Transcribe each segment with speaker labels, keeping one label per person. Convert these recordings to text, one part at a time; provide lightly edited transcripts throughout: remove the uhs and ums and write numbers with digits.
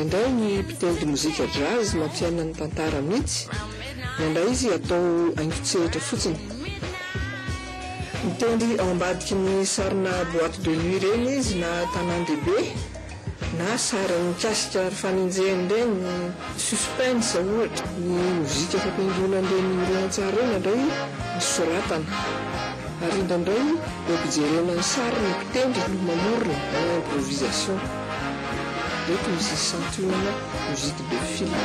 Speaker 1: indraindray ny mpitendry mozika jazz mampiaina ny tantara mihitsy, mandray izy atao haingo-tsehatra fotsiny. Mitendry ao ambadiky ny sarina boîte de nuit reny izy na tanan-dehibe na sary mikasika fanenjehany reny, suspense ohatra, ny mozika fampiangonan'ireny horonan-tsary reny indray misoratana. Ary indraindray eo ampijerena ny sary ny mpitendry no mamorona na improvisation. Reto musicien tourna musique de film.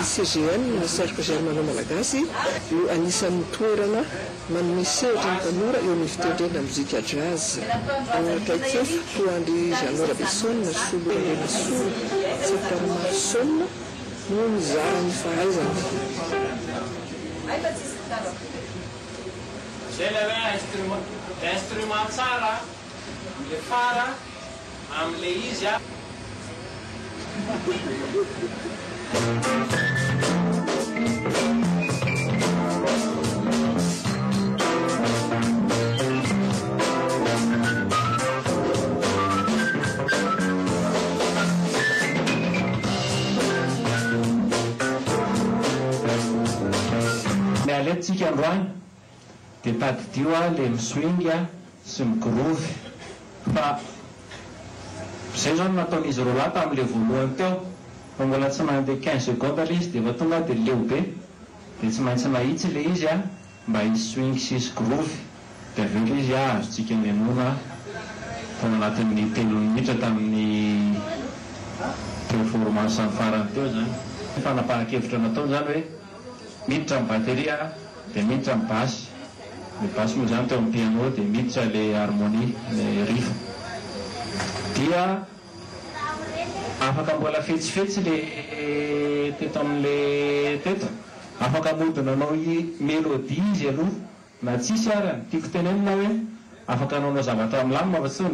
Speaker 1: CGN na Cercle Germano Malagasy io anisan'ny toerana manome sehatra ny tanora eo amin'ny fitendrena mozika jazz. Kaikefo toa andry Janora Bessone Solo Helena Solo Setarmar Sone no mizara ny fahaizana.
Speaker 2: Zay le hoe instrument tsara le fara am'le izy a.
Speaker 3: Tsika androany dia tadidio a le miswinga sy migroove fa zay zao no nataon'izy roa lahy tamin'le voalohany teo fa mbola tsy mandeha 15 secondes le izy dia efa tonga dia leo be dia tsy maintsy mahitsy le izy a mba hisy swing sisy groove dia aveo le izy a azotsika mianona tao anatin'ny 3 minitra tamin'ny performance ny farany teo zany. Fanapahan-kevitra natao zany hoe miditra amin'ny batterie dia miditra amin'ny basy, le basy moa zany teo amin'ny piano dia miditra le harmonie le riff, dia afaka mbola fetsifetsy le teto amin'le teto, afaka modinanao mélodie izy aloha na tsisy arany. Tiako tenenina hoe afaka anaonao zavatra milamina fa tsy hoe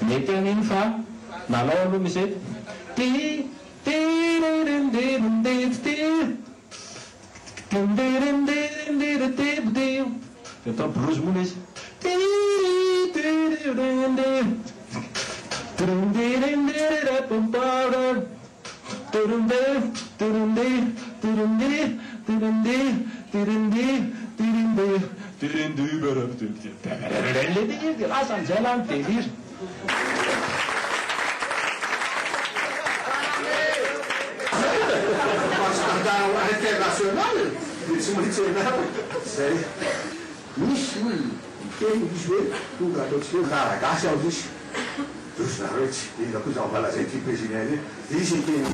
Speaker 3: mety an'iny fa nalao aloha misy dia atao blues moa izy lasa an'izay la ny délire.
Speaker 4: International, tsy maintsy ianarana zay misy miteny izy hoe tonga ataotsika hoe Malagasy ao misy zareo tsy ina koa zao valazay ty président izy teny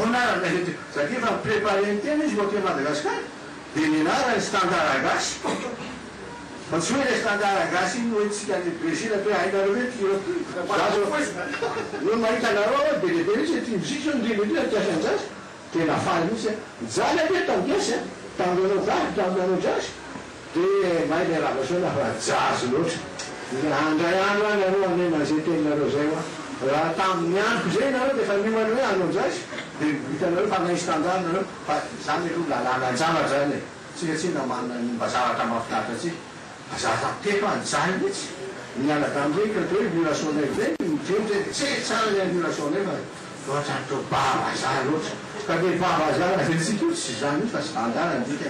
Speaker 4: onarana satria fa préparé ny tena izy voaty Madagasikara dia nianarany standard gasy fa tsy hoe le standard gasy iny hoe tsika ny Brésil hoe hainareo hoe no mahita anareo ao be lehibe mihitsy ty mozika io ndrindrindrindra tiasan'jasy tena faly mihitsy mijaly aloha tangesy tanganao gasy tanganao jazz dia mahay le ravasona fa jazz loatra andray andro any areo amin'izay teninareo zay raha tamin'ny andro zay nareo dia efa miomany hoe anao jazz dia hitanareo fa nay standard nareo fa zany aloha lalàna anjara zany tsika tsy namana mba zavatra mahafinaritra tsika zavatra teko anjaly mihitsy miala tamreka hoe violation zay mitendry tsy tsara le violation fa loatra to bavaza loatra ka le bavaza tsika io tsy zany fa standard andika